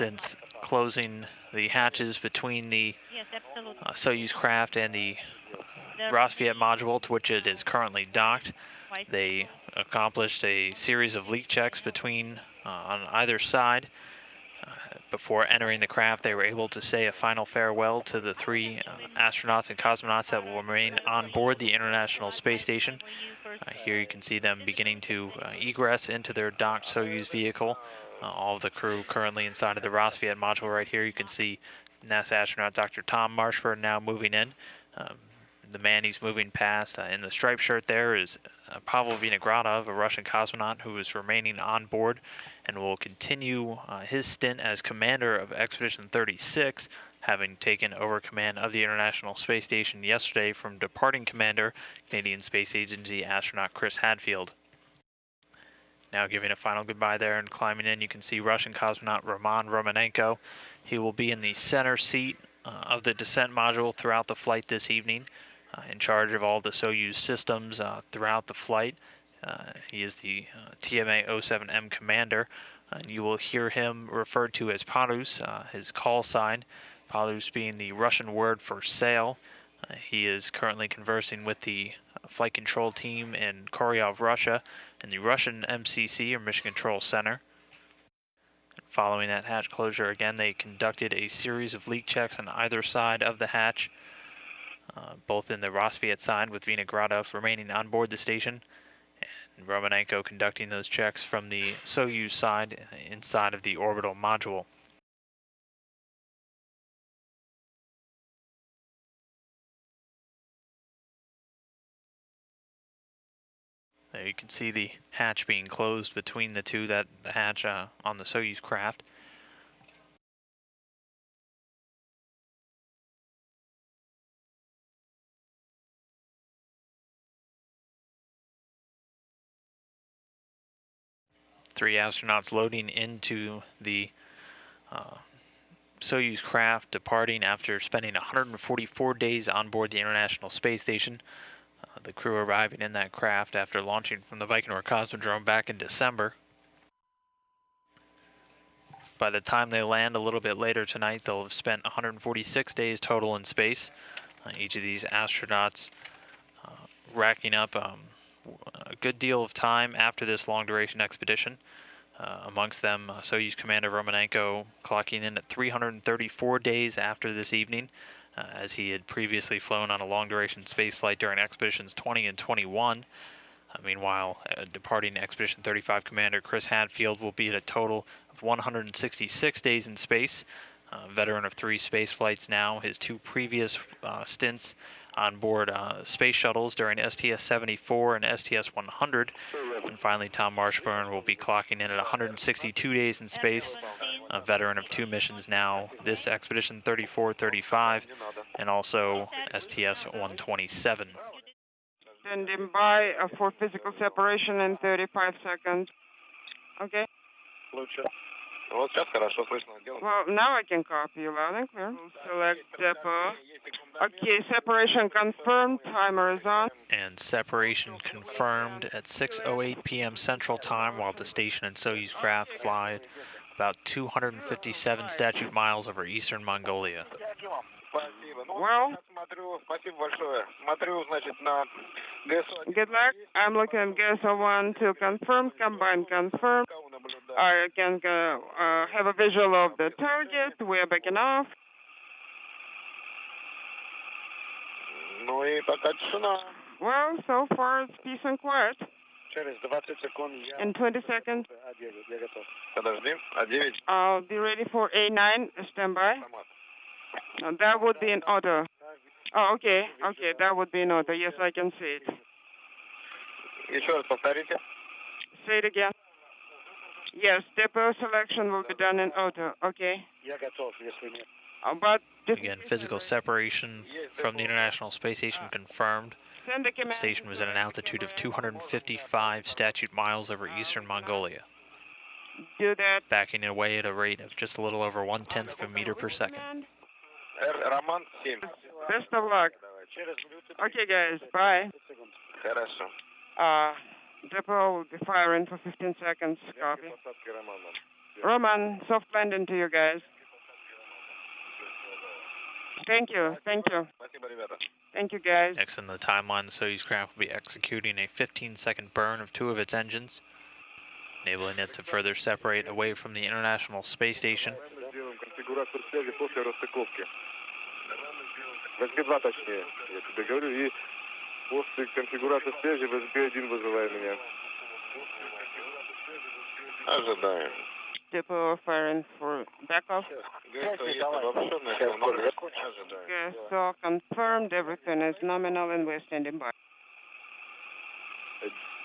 since closing the hatches between the Soyuz craft and the Rassvet module to which it is currently docked. They accomplished a series of leak checks between on either side. Before entering the craft, they were able to say a final farewell to the 3 astronauts and cosmonauts that will remain on board the International Space Station. Here you can see them beginning to egress into their docked Soyuz vehicle. All of the crew currently inside of the Rassvet module right here. You can see NASA astronaut Dr. Tom Marshburn now moving in. The man he's moving past in the striped shirt there is Pavel Vinogradov, a Russian cosmonaut who is remaining on board and will continue his stint as commander of Expedition 36, having taken over command of the International Space Station yesterday from departing commander, Canadian Space Agency astronaut Chris Hadfield. Now giving a final goodbye there and climbing in, you can see Russian cosmonaut Roman Romanenko. He will be in the center seat of the descent module throughout the flight this evening, in charge of all the Soyuz systems throughout the flight. He is the TMA-07M commander, and you will hear him referred to as Parus, his call sign, Parus being the Russian word for sail. He is currently conversing with the flight control team in Koryov, Russia, in the Russian MCC, or Mission Control Center. Following that hatch closure, again, they conducted a series of leak checks on either side of the hatch, both in the Rassvet side with Vinogradov remaining on board the station, and Romanenko conducting those checks from the Soyuz side inside of the orbital module. There you can see the hatch being closed between the two, the hatch on the Soyuz craft. Three astronauts loading into the Soyuz craft, departing after spending 144 days on board the International Space Station. The crew arriving in that craft after launching from the Baikonur Cosmodrome back in December. By the time they land a little bit later tonight, they'll have spent 146 days total in space. Each of these astronauts racking up a good deal of time after this long-duration expedition. Amongst them, Soyuz Commander Romanenko clocking in at 334 days after this evening, as he had previously flown on a long-duration spaceflight during Expeditions 20 and 21. Meanwhile, departing Expedition 35 Commander Chris Hadfield will be at a total of 166 days in space. Veteran of 3 space flights now, his 2 previous stints on board space shuttles during STS-74 and STS-100. And finally, Tom Marshburn will be clocking in at 162 days in space, a veteran of 2 missions now, this Expedition 34-35 and also STS-127. Standing by for physical separation in 35 seconds. Okay. Well, now I can copy you loud and clear. Select depot. Okay, separation confirmed. Timer is on. And separation confirmed at 6:08 p.m. Central Time, while the station and Soyuz craft fly about 257 statute miles over eastern Mongolia. Well, good luck. I'm looking at GSO-1 to confirm, combine confirm. I can have a visual of the target. We're backing off. Well, so far it's peace and quiet. In 20 seconds. I'll be ready for A9. Stand by. That would be in order. Oh, okay. Okay, that would be in order. Yes, I can see it. Say it again. Yes, depot selection will be done in order. Okay. But again, physical separation from the International Space Station confirmed. The station was at an altitude of 255 statute miles over eastern Mongolia. Do that. Backing away at a rate of just a little over 1/10 of a meter per second. Best of luck. Okay, guys. Bye. Depot will be firing for 15 seconds. Copy. Roman, soft landing to you guys. Thank you. Thank you. Thank you, guys. Next in the timeline, the Soyuz craft will be executing a 15-second burn of 2 of its engines, enabling it to further separate away from the International Space Station. Depot firing for backup. Okay, so confirmed, everything is nominal and we're standing by.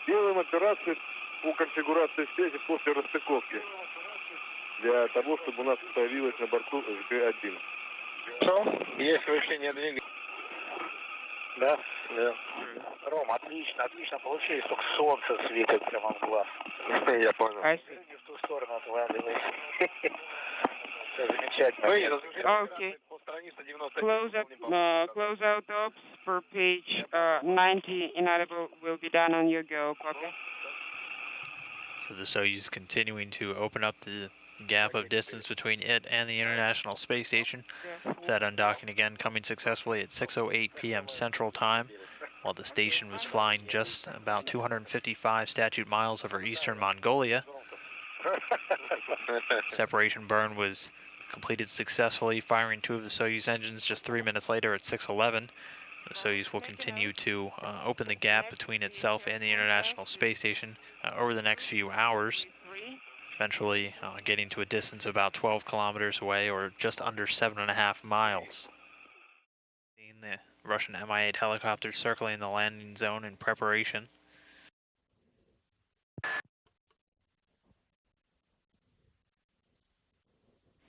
Делаем операцию по конфигурации связи после расстыковки для того, чтобы у нас появилась на борту СГ-1. Что? Есть вращение двигателя. Да, да. Ром, отлично, отлично получилось, только солнце светит прямо в глаз. Я понял. Не в ту сторону отваливай. Все замечательно. Okay. Close out ops for page 90. Inaudible will be done on your go. Copy. So the Soyuz continuing to open up the gap of distance between it and the International Space Station. That undocking again coming successfully at 6:08 p.m. Central Time, while the station was flying just about 255 statute miles over eastern Mongolia. Separation burn was completed successfully, firing 2 of the Soyuz engines just 3 minutes later at 6:11. The Soyuz will continue to open the gap between itself and the International Space Station over the next few hours, eventually getting to a distance of about 12 kilometers away, or just under 7.5 miles. Seeing the Russian Mi-8 helicopters circling the landing zone in preparation.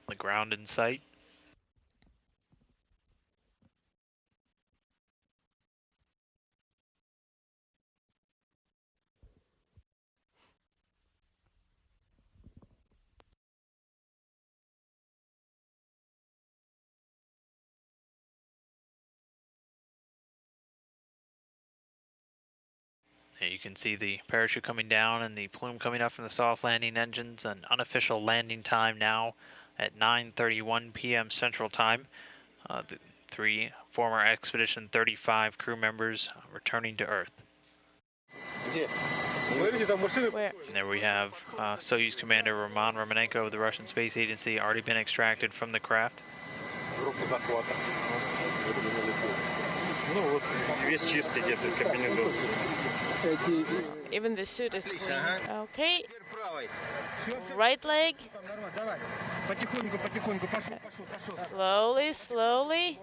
The ground in sight. Here you can see the parachute coming down and the plume coming up from the soft landing engines. An unofficial landing time now at 9:31 p.m. Central Time. The 3 former Expedition 35 crew members returning to Earth. Where? And there we have Soyuz Commander Roman Romanenko of the Russian Space Agency, already been extracted from the craft. Even the suit is clean. Okay. Right leg. Slowly, slowly.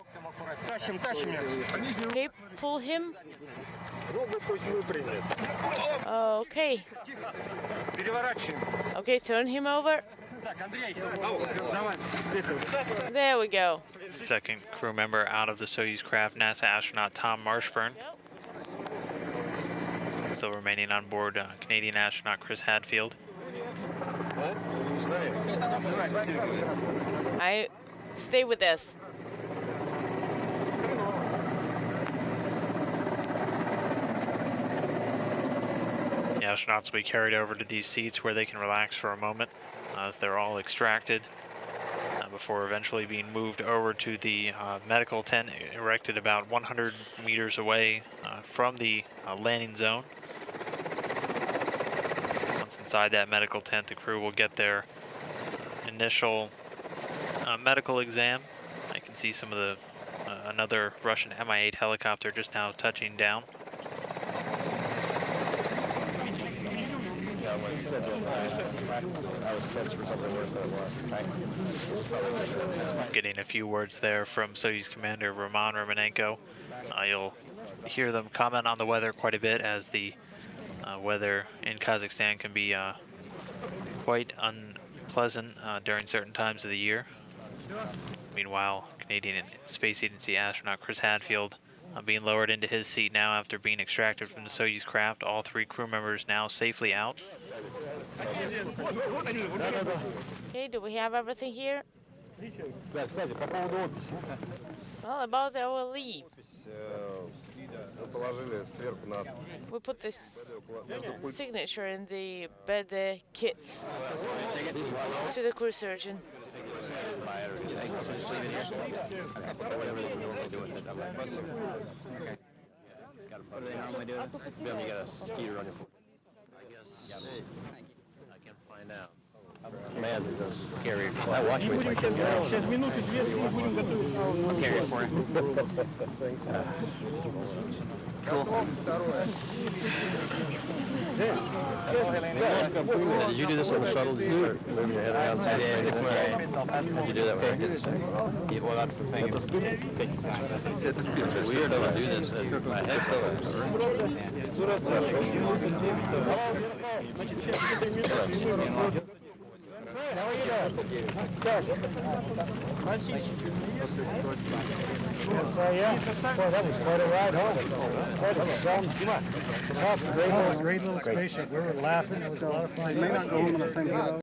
Okay, pull him. Okay. Okay, turn him over. There we go. Second crew member out of the Soyuz craft, NASA astronaut Tom Marshburn. Still remaining on board, Canadian astronaut Chris Hadfield. I stay with this. The astronauts will be carried over to these seats where they can relax for a moment as they're all extracted before eventually being moved over to the medical tent erected about 100 meters away from the landing zone. Once inside that medical tent, the crew will get their initial medical exam. I can see some of the another Russian Mi-8 helicopter just now touching down. I was tense for something worse than it was. Getting a few words there from Soyuz Commander Roman Romanenko. You'll hear them comment on the weather quite a bit, as the weather in Kazakhstan can be quite unpleasant during certain times of the year. Meanwhile, Canadian Space Agency astronaut Chris Hadfield being lowered into his seat now after being extracted from the Soyuz craft. All 3 crew members now safely out. Okay, do we have everything here? Well, about our leave. We put this signature in the bed kit to the crew surgeon. So just leave it here. Whatever they normally do with it. What do they normally do? You got a skeeter on your foot. I guess. I can find out. Man, it does carry it. That watch weighs like 10 pounds. I'll carry it for you. Cool. Did you do this on the shuttle? Did you start moving your head around? I did. How'd you do that when I did? Yeah, well, that's the thing. It's weird to do this. My head goes. How are you doing? Good. Nice to meet you. Yes, yeah. Boy, that was quite a ride home. Quite a tough, great little spaceship. We were laughing. It was a lot of fun. You may not go home on the same day.